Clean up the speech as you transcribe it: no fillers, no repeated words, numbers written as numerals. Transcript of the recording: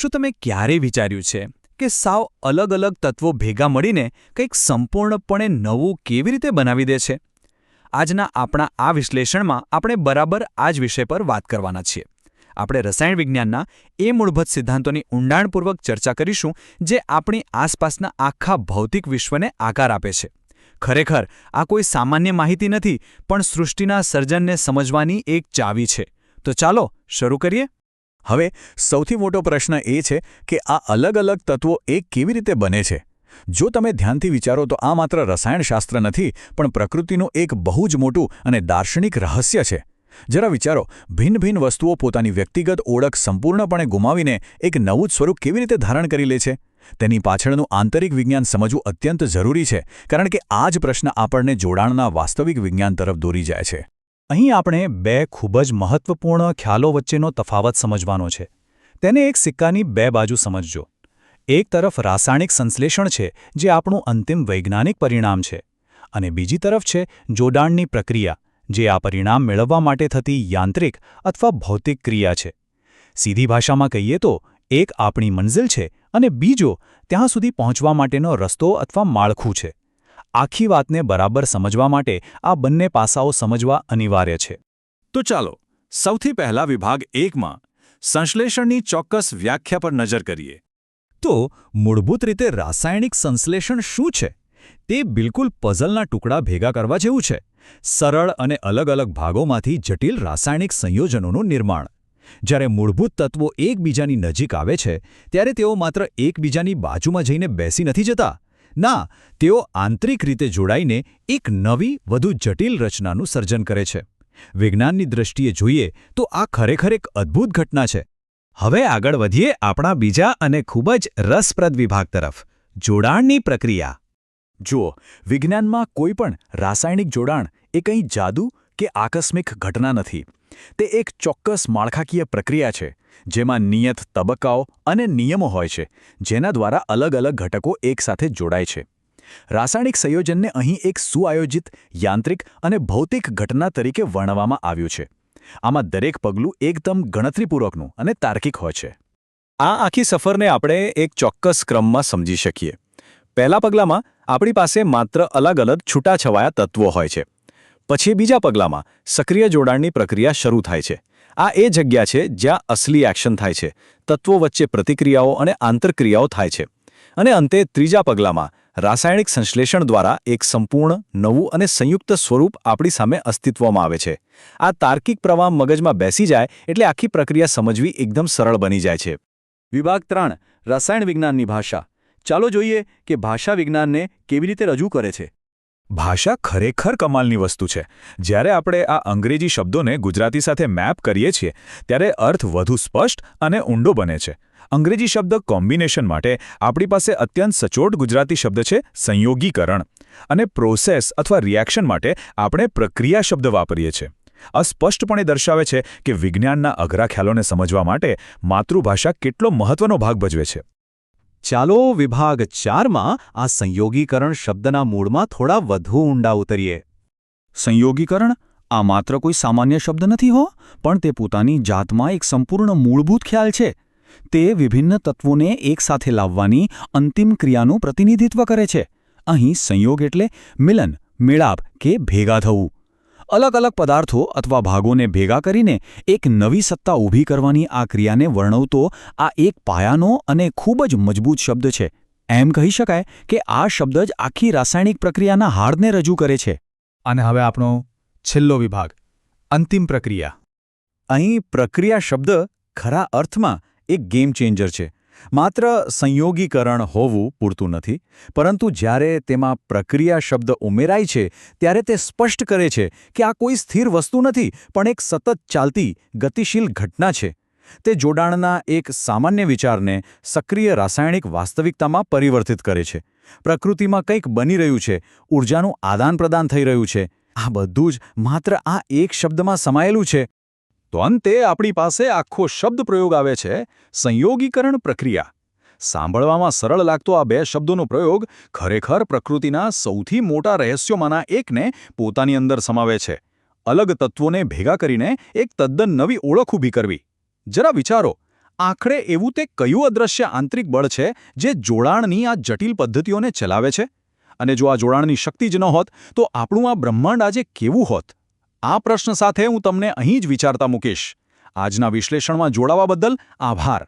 શું તમે ક્યારેય વિચાર્યું છે કે સાવ અલગ અલગ તત્વો ભેગા મળીને કંઈક સંપૂર્ણપણે નવું કેવી રીતે બનાવી દે છે? આજના આપણા આ વિશ્લેષણમાં આપણે બરાબર આ જ વિષય પર વાત કરવાના છીએ. આપણે રસાયણ વિજ્ઞાનના એ મૂળભૂત સિદ્ધાંતોની ઊંડાણપૂર્વક ચર્ચા કરીશું જે આપણી આસપાસના આખા ભૌતિક વિશ્વને આકાર આપે છે. ખરેખર આ કોઈ સામાન્ય માહિતી નથી, પણ સૃષ્ટિના સર્જનને સમજવાની એક ચાવી છે. તો ચાલો શરૂ કરીએ. હવે સૌથી મોટો પ્રશ્ન એ છે કે આ અલગ અલગ તત્વો એક કેવી રીતે બને છે? જો તમે ધ્યાનથી વિચારો તો આ માત્ર રસાયણશાસ્ત્ર નથી, પણ પ્રકૃતિનું એક બહુ જ મોટું અને દાર્શનિક રહસ્ય છે. જરા વિચારો, ભિન્ન ભિન્ન વસ્તુઓ પોતાની વ્યક્તિગત ઓળખ સંપૂર્ણપણે ગુમાવીને એક નવું જ સ્વરૂપ કેવી રીતે ધારણ કરી લે છે? તેની પાછળનું આંતરિક વિજ્ઞાન સમજવું અત્યંત જરૂરી છે, કારણ કે આ જ પ્રશ્ન આપણને જોડાણના વાસ્તવિક વિજ્ઞાન તરફ દોરી જાય છે. અહીં આપણે બે ખૂબ જ મહત્વપૂર્ણ ખ્યાલો વચ્ચેનો તફાવત સમજવાનો છે. તેને એક સિક્કાની બે બાજુ સમજજો. એક તરફ રાસાયણિક સંશ્લેષણ છે, જે આપણું અંતિમ વૈજ્ઞાનિક પરિણામ છે, અને બીજી તરફ છે જોડાણની પ્રક્રિયા, જે આ પરિણામ મેળવવા માટે થતી યાંત્રિક અથવા ભૌતિક ક્રિયા છે. સીધી ભાષામાં કહીએ તો એક આપણી મંઝિલ છે અને બીજો ત્યાં સુધી પહોંચવા માટેનો રસ્તો અથવા માળખું છે. આખી વાતને બરાબર સમજવા માટે આ બંને પાસાઓ સમજવા અનિવાર્ય છે. તો ચાલો સૌથી પહેલા વિભાગ 1માં સંશ્લેષણની ચોક્કસ વ્યાખ્યા પર નજર કરીએ. તો મૂળભૂત રીતે રાસાયણિક સંશ્લેષણ શું છે? તે બિલકુલ પઝલના ટુકડા ભેગા કરવા જેવું છે. સરળ અને અલગ અલગ ભાગોમાંથી જટિલ રાસાયણિક સંયોજનોનું નિર્માણ. જ્યારે મૂળભૂત તત્વો એકબીજાની નજીક આવે છે, ત્યારે તેઓ માત્ર એકબીજાની બાજુમાં જઈને બેસી નથી જતા. ના, તેઓ આંતરિક રીતે જોડાઈને એક નવી, વધુ જટિલ રચનાનું સર્જન કરે છે. વિજ્ઞાનની દૃષ્ટિએ જોઈએ તો આ ખરેખર એક અદ્ભુત ઘટના છે. હવે આગળ વધીએ આપણા બીજા અને ખૂબ જ રસપ્રદ વિભાગ તરફ, જોડાણની પ્રક્રિયા. જુઓ, વિજ્ઞાનમાં કોઈ પણ રાસાયણિક જોડાણ એ કંઈ જાદુ કે આકસ્મિક ઘટના નથી. તે એક ચોક્કસ માળખાકીય પ્રક્રિયા છે, જેમાં નિયત તબક્કાઓ અને નિયમો હોય છે, જેના દ્વારા અલગ અલગ ઘટકો એકસાથે જોડાય છે. રાસાયણિક સંયોજનને અહીં એક સુઆયોજિત, યાંત્રિક અને ભૌતિક ઘટના તરીકે વર્ણવવામાં આવ્યું છે. આમાં દરેક પગલું એકદમ ગણતરીપૂર્વકનું અને તાર્કિક હોય છે. આ આખી સફરને આપણે એક ચોક્કસ ક્રમમાં સમજી શકીએ. પહેલા પગલામાં આપણી પાસે માત્ર અલગ અલગ છૂટાછવાયા તત્વો હોય છે. પછી બીજા પગલામાં સક્રિય જોડાણની પ્રક્રિયા શરૂ થાય છે. આ એ જગ્યા છે જ્યાં અસલી એક્શન થાય છે, તત્વો વચ્ચે પ્રતિક્રિયાઓ અને આંતરક્રિયાઓ થાય છે. અને અંતે ત્રીજા પગલામાં રાસાયણિક સંશ્લેષણ દ્વારા એક સંપૂર્ણ, નવું અને સંયુક્ત સ્વરૂપ આપણી સામે અસ્તિત્વમાં આવે છે. આ તાર્કિક પ્રવાહ મગજમાં બેસી જાય એટલે આખી પ્રક્રિયા સમજવી એકદમ સરળ બની જાય છે. વિભાગ 3 રસાયણ વિજ્ઞાનની ભાષા. ચાલો જોઈએ કે ભાષા વિજ્ઞાનને કેવી રીતે રજૂ કરે છે. ભાષા ખરેખર કમાલની વસ્તુ છે. જ્યારે આપણે આ અંગ્રેજી શબ્દોને ગુજરાતી સાથે મેપ કરીએ છીએ, ત્યારે અર્થ વધુ સ્પષ્ટ અને ઊંડો બને છે. અંગ્રેજી શબ્દ કોમ્બિનેશન માટે આપણી પાસે અત્યંત સચોટ ગુજરાતી શબ્દ છે સંયોગીકરણ, અને પ્રોસેસ અથવા રિએક્શન માટે આપણે પ્રક્રિયા શબ્દ વાપરીએ છીએ. આ સ્પષ્ટપણે દર્શાવે છે કે વિજ્ઞાનના અઘરા ખ્યાલોને સમજવા માટે માતૃભાષા કેટલો મહત્વનો ભાગ ભજવે છે. ચાલો વિભાગ 4માં આ સંયોગીકરણ શબ્દના મૂળમાં થોડા વધુ ઊંડા ઉતરીએ. સંયોગીકરણ આ માત્ર કોઈ સામાન્ય શબ્દ નથી હો, પણ તે પોતાની જાતમાં એક સંપૂર્ણ મૂળભૂત ખ્યાલ છે. તે વિભિન્ન તત્વોને એકસાથે લાવવાની અંતિમ ક્રિયાનું પ્રતિનિધિત્વ કરે છે. અહીં સંયોગ એટલે મિલન, મેળાપ કે ભેગા થવું. અલગ અલગ પદાર્થો અથવા ભાગોને ભેગા કરીને એક નવી સત્તા ઊભી કરવાની આ ક્રિયાને વર્ણવતો આ એક પાયાનો અને ખૂબ જ મજબૂત શબ્દ છે. એમ કહી શકાય કે આ શબ્દ જ આખી રાસાયણિક પ્રક્રિયાના હાડને રજૂ કરે છે. અને હવે આપણો છેલ્લો વિભાગ, અંતિમ પ્રક્રિયા. અહીં પ્રક્રિયા શબ્દ ખરા અર્થમાં એક ગેમ ચેન્જર છે. માત્ર સંયોગીકરણ હોવું પૂરતું નથી, પરંતુ જ્યારે તેમાં પ્રક્રિયા શબ્દ ઉમેરાય છે, ત્યારે તે સ્પષ્ટ કરે છે કે આ કોઈ સ્થિર વસ્તુ નથી, પણ એક સતત ચાલતી, ગતિશીલ ઘટના છે. તે જોડાણના એક સામાન્ય વિચારને સક્રિય રાસાયણિક વાસ્તવિકતામાં પરિવર્તિત કરે છે. પ્રકૃતિમાં કંઈક બની રહ્યું છે, ઊર્જાનું આદાન પ્રદાન થઈ રહ્યું છે. આ બધું જ માત્ર આ એક શબ્દમાં સમાયેલું છે. તો અંતે આપણી પાસે આખો શબ્દ પ્રયોગ આવે છે, સંયોગીકરણ પ્રક્રિયા. સાંભળવામાં સરળ લાગતો આ બે શબ્દોનો પ્રયોગ ખરેખર પ્રકૃતિના સૌથી મોટા રહસ્યોમાંના એકને પોતાની અંદર સમાવે છે. અલગ તત્વોને ભેગા કરીને એક તદ્દન નવી ઓળખ ઊભી કરવી. જરા વિચારો, આખરે એવું તે કયું અદૃશ્ય આંતરિક બળ છે જે જોડાણની આ જટિલ પદ્ધતિઓને ચલાવે છે? અને જો આ જોડાણની શક્તિ જ ન હોત તો આપણું આ બ્રહ્માંડ આજે કેવું હોત? આ પ્રશ્ન સાથે હું તમને અહીં જ વિચારતા મૂકીશ. આજના વિશ્લેષણમાં જોડાવા બદલ આભાર.